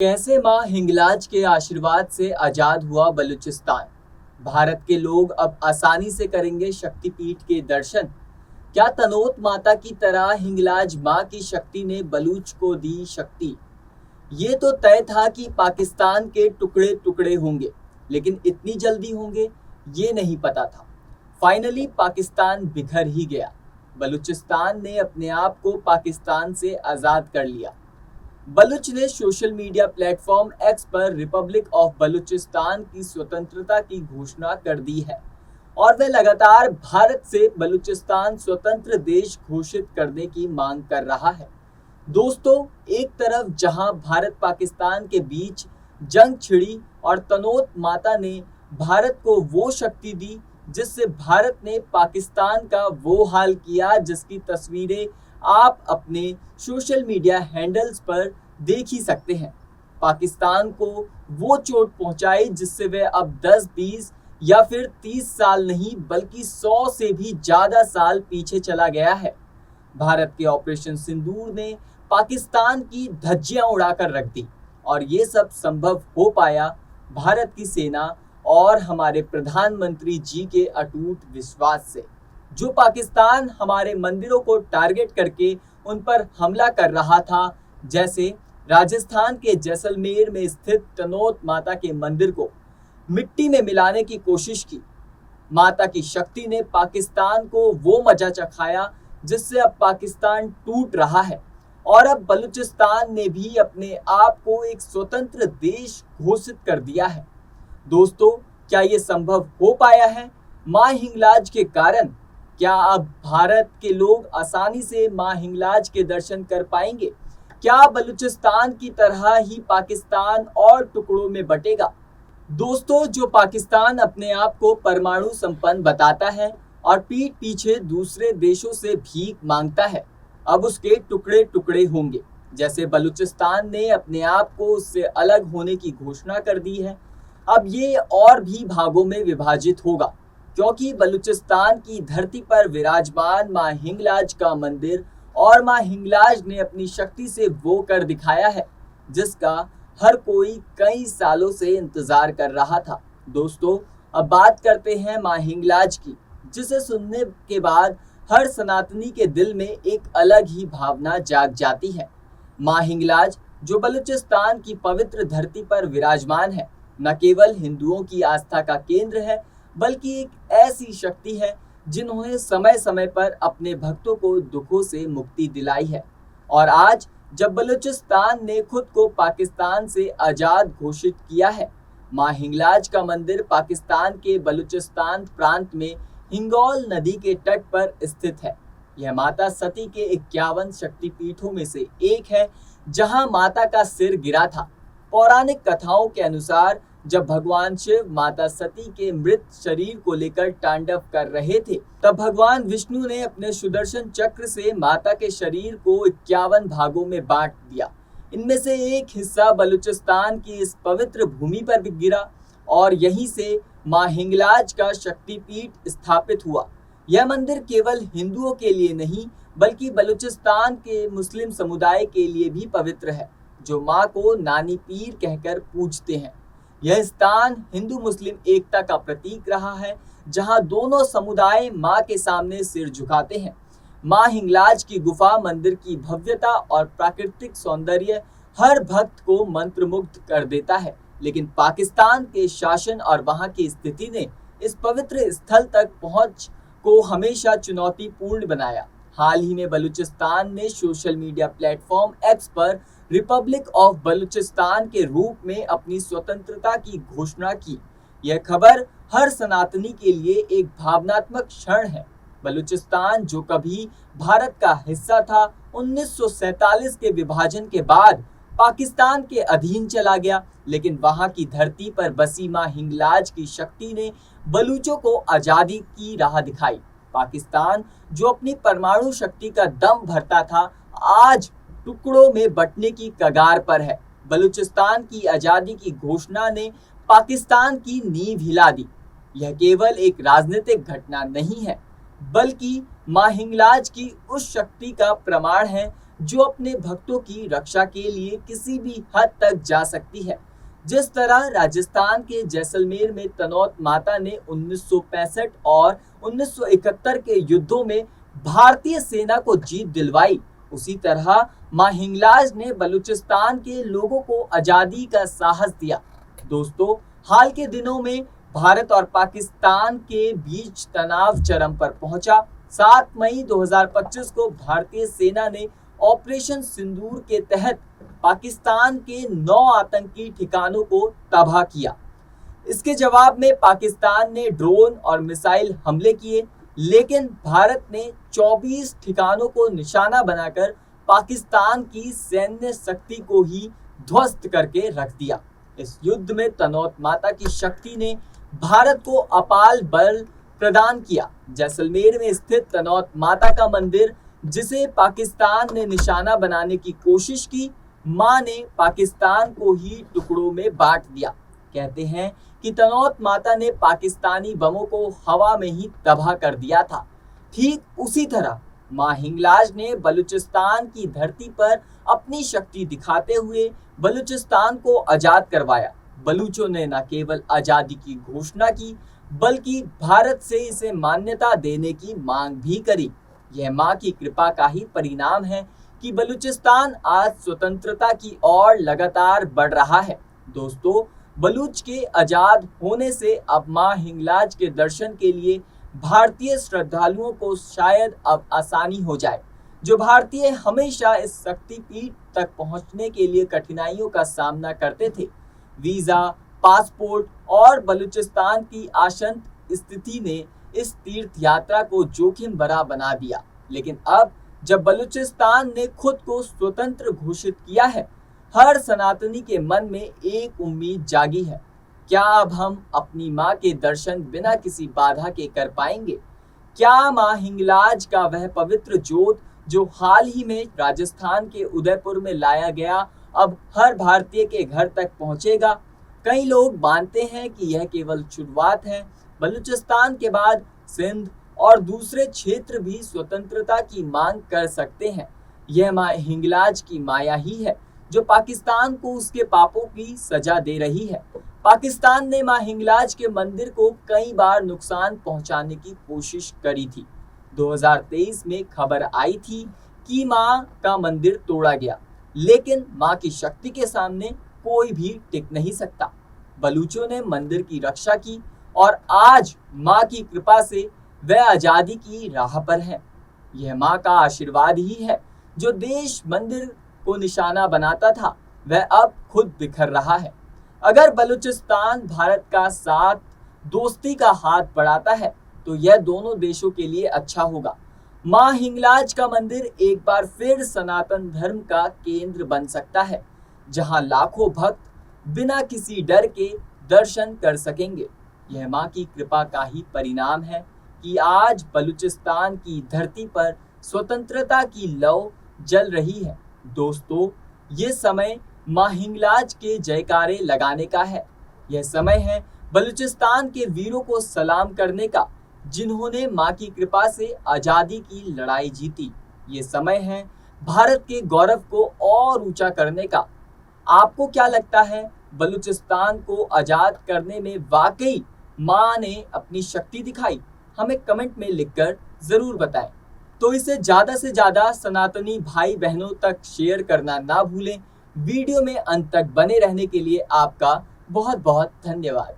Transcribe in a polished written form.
कैसे मां हिंगलाज के आशीर्वाद से आजाद हुआ बलूचिस्तान। भारत के लोग अब आसानी से करेंगे शक्तिपीठ के दर्शन। क्या तनोत माता की तरह हिंगलाज मां की शक्ति ने बलूच को दी शक्ति। ये तो तय था कि पाकिस्तान के टुकड़े टुकड़े होंगे, लेकिन इतनी जल्दी होंगे ये नहीं पता था। फाइनली पाकिस्तान बिखर ही गया। बलूचिस्तान ने अपने आप को पाकिस्तान से आज़ाद कर लिया। बलूच ने सोशल मीडिया प्लेटफॉर्म एक्स पर रिपब्लिक ऑफ बलूचिस्तान की स्वतंत्रता की घोषणा कर दी है और वह लगातार भारत से बलूचिस्तान स्वतंत्र देश घोषित करने की मांग कर रहा है। दोस्तों, एक तरफ जहां भारत पाकिस्तान के बीच जंग छिड़ी और तनोत माता ने भारत को वो शक्ति दी जिससे भारत ने पाकिस्तान का वो हाल किया जिसकी तस्वीरें आप अपने सोशल मीडिया हैंडल्स पर देख ही सकते हैं। पाकिस्तान को वो चोट पहुंचाई जिससे वह अब 10-20 या फिर 30 साल नहीं बल्कि 100 से भी ज़्यादा साल पीछे चला गया है। भारत के ऑपरेशन सिंदूर ने पाकिस्तान की धज्जियां उड़ाकर रख दी और ये सब संभव हो पाया भारत की सेना और हमारे प्रधानमंत्री जी के अटूट विश्वास से। जो पाकिस्तान हमारे मंदिरों को टारगेट करके उन पर हमला कर रहा था, जैसे राजस्थान के जैसलमेर में स्थित तनोत माता के मंदिर को मिट्टी में मिलाने की कोशिश की। माता की शक्ति ने पाकिस्तान को वो मजा चखाया जिससे अब पाकिस्तान टूट रहा है और अब बलूचिस्तान ने भी अपने आप को एक स्वतंत्र देश घोषित कर दिया है। दोस्तों, क्या ये संभव हो पाया है मां हिंगलाज के कारण? क्या अब भारत के लोग आसानी से मां हिंगलाज के दर्शन कर पाएंगे? क्या बलूचिस्तान की तरह ही पाकिस्तान और टुकड़ों में बटेगा? दोस्तों, जो पाकिस्तान अपने आप को परमाणु संपन्न बताता है और पीठ पीछे दूसरे देशों से भीख मांगता है, अब उसके टुकड़े टुकड़े होंगे। जैसे बलूचिस्तान ने अपने आप को उससे अलग होने की घोषणा कर दी है, अब ये और भी भागों में विभाजित होगा, क्योंकि बलूचिस्तान की धरती पर विराजमान मां हिंगलाज का मंदिर और मां हिंगलाज ने अपनी शक्ति से वो कर दिखाया है जिसका हर कोई कई सालों से इंतजार कर रहा था। दोस्तों, अब बात करते हैं मां हिंगलाज की, जिसे सुनने के बाद हर सनातनी के दिल में एक अलग ही भावना जाग जाती है। मां हिंगलाज जो बलूचिस्तान की पवित्र धरती पर विराजमान है, न केवल हिंदुओं की आस्था का केंद्र है बल्कि एक ऐसी शक्ति है जिन्होंने समय समय पर अपने भक्तों को दुखों से मुक्ति दिलाई है। और आज जब बलूचिस्तान ने खुद को पाकिस्तान से आज़ाद घोषित किया है, मां हिंगलाज का मंदिर पाकिस्तान के बलूचिस्तान प्रांत में हिंगोल नदी के तट पर स्थित है। यह माता सती के 51 शक्तिपीठों में से एक है जहां माता का सिर गिरा था। पौराणिक कथाओं के अनुसार जब भगवान शिव माता सती के मृत शरीर को लेकर तांडव कर रहे थे, तब भगवान विष्णु ने अपने सुदर्शन चक्र से माता के शरीर को 51 भागों में बांट दिया। इनमें से एक हिस्सा बलूचिस्तान की इस पवित्र भूमि पर भी गिरा और यहीं से मां हिंगलाज का शक्तिपीठ स्थापित हुआ। यह मंदिर केवल हिंदुओं के लिए नहीं बल्कि बलूचिस्तान के मुस्लिम समुदाय के लिए भी पवित्र है, जो मां को नानी पीर कहकर पूजते हैं। यह स्थान हिंदू मुस्लिम एकता का प्रतीक रहा है, जहां दोनों समुदाय मां के सामने सिर झुकाते हैं। मां हिंगलाज की गुफा मंदिर की भव्यता और प्राकृतिक सौंदर्य हर भक्त को मंत्रमुग्ध कर देता है, लेकिन पाकिस्तान के शासन और वहां की स्थिति ने इस पवित्र स्थल तक पहुंच को हमेशा चुनौतीपूर्ण बनाया। हाल ही में बलूचिस्तान ने सोशल मीडिया प्लेटफॉर्म एक्स पर रिपब्लिक ऑफ बलूचिस्तान के रूप में अपनी स्वतंत्रता की घोषणा की। यह खबर हर सनातनी के लिए एक भावनात्मक क्षण है। बलूचिस्तान जो कभी भारत का हिस्सा था, 1947 के विभाजन के बाद पाकिस्तान के अधीन चला गया, लेकिन वहां की धरती पर बसी मां हिंगलाज की शक्ति ने बलूचों को आज़ादी की राह दिखाई। पाकिस्तान जो अपनी परमाणु शक्ति का दम भरता था, आज टुकड़ों में बंटने की कगार पर है। बलूचिस्तान की आज़ादी की घोषणा ने पाकिस्तान की नींव हिला दी। यह केवल एक राजनीतिक घटना नहीं है, बल्कि मां हिंगलाज की उस शक्ति का प्रमाण है जो अपने भक्तों की रक्षा के लिए किसी भी हद तक जा सकती है। जिस तरह राजस्थान के जैसलमेर में तनौत माता ने 1965 और 1971 के युद्धों में भारतीय सेना को जीत दिलवाई, उसी तरह मां हिंगलाज ने बलूचिस्तान के लोगों को आजादी का साहस दिया। दोस्तों, हाल के दिनों में भारत और पाकिस्तान के बीच तनाव चरम पर पहुंचा। 7 मई 2025 को भारतीय सेना ने ऑपरेशन सिंदूर के तहत पाकिस्तान के 9 आतंकी ठिकानों को तबाह किया। इसके जवाब में पाकिस्तान ने ड्रोन और मिसाइल हमले किए, लेकिन भारत ने 24 ठिकानों को निशाना बनाकर पाकिस्तान की सैन्य शक्ति को ही ध्वस्त करके रख दिया। इस युद्ध में तनौत माता की शक्ति ने भारत को अपार बल प्रदान किया। जैसलमेर में स्थित तनौत माता का मंदिर, जिसे पाकिस्तान ने निशाना बनाने की कोशिश की, मां ने पाकिस्तान को ही टुकड़ों में बांट दिया। कहते हैं कि तनौत माता ने पाकिस्तानी बमों को हवा में ही तबाह कर दिया था। ठीक उसी तरह मां हिंगलाज ने बलूचिस्तान की धरती पर अपनी शक्ति दिखाते हुए बलूचिस्तान को आजाद करवाया। बलूचों ने न केवल आजादी की घोषणा की, बल्कि भारत से इसे मान्यता देने की मांग भी करी। यह मां की कृपा का ही परिणाम है कि बलूचिस्तान आज स्वतंत्रता की ओर लगातार बढ़ रहा है। दोस्तों, बलूच के आजाद होने से अब मां हिंगलाज के दर्शन के लिए भारतीय श्रद्धालुओं को शायद अब आसानी हो जाए। जो भारतीय हमेशा इस शक्तिपीठ तक पहुंचने के लिए कठिनाइयों का सामना करते थे, वीजा, पासपोर्ट और बलूचिस्तान की आशंक स्थिति ने इस तीर्थ यात्रा को जोखिम भरा बना दिया। लेकिन अब जब बलूचिस्तान ने खुद को स्वतंत्र घोषित किया है, हर सनातनी के मन में एक उम्मीद जागी है। क्या अब हम अपनी मां के दर्शन बिना किसी बाधा के कर पाएंगे? क्या मां हिंगलाज का वह पवित्र जोत जो हाल ही में राजस्थान के उदयपुर में लाया गया, अब हर भारतीय के घर तक पहुंचेगा? कई लोग मानते हैं कि यह केवल शुरुआत है। बलूचिस्तान के बाद सिंध और दूसरे क्षेत्र भी स्वतंत्रता की मांग कर सकते हैं। यह मां हिंगलाज की माया ही है जो पाकिस्तान को उसके पापों की सजा दे रही है। पाकिस्तान ने मां हिंगलाज के मंदिर को कई बार नुकसान पहुंचाने की कोशिश करी थी। 2023 में खबर आई थी कि मां का मंदिर तोड़ा गया, लेकिन मां की शक्ति के सामने कोई भी टिक नहीं सकता। बलूचों ने मंदिर की रक्षा की और आज मां की कृपा से वह आजादी की राह पर है। यह मां का आशीर्वाद ही है। जो देश मंदिर को निशाना बनाता था, वह अब खुद बिखर रहा है। अगर बलूचिस्तान भारत का साथ, दोस्ती का हाथ बढ़ाता है, तो यह दोनों देशों के लिए अच्छा होगा। मां हिंगलाज का मंदिर एक बार फिर सनातन धर्म का केंद्र बन सकता है, जहां लाखों भक्त बिना किसी डर के दर्शन कर सकेंगे। यह मां की कृपा का ही परिणाम है कि आज बलूचिस्तान की धरती पर स्वतंत्रता की लौ जल रही है। दोस्तों, ये समय मां हिंगलाज के जयकारे लगाने का है। यह समय है बलूचिस्तान के वीरों को सलाम करने का, जिन्होंने मां की कृपा से आजादी की लड़ाई जीती। ये समय है भारत के गौरव को और ऊंचा करने का। आपको क्या लगता है, बलूचिस्तान को आजाद करने में वाकई मां ने अपनी शक्ति दिखाई? हमें कमेंट में लिखकर जरूर बताएं। तो इसे ज्यादा से ज्यादा सनातनी भाई बहनों तक शेयर करना ना भूलें। वीडियो में अंत तक बने रहने के लिए आपका बहुत बहुत धन्यवाद।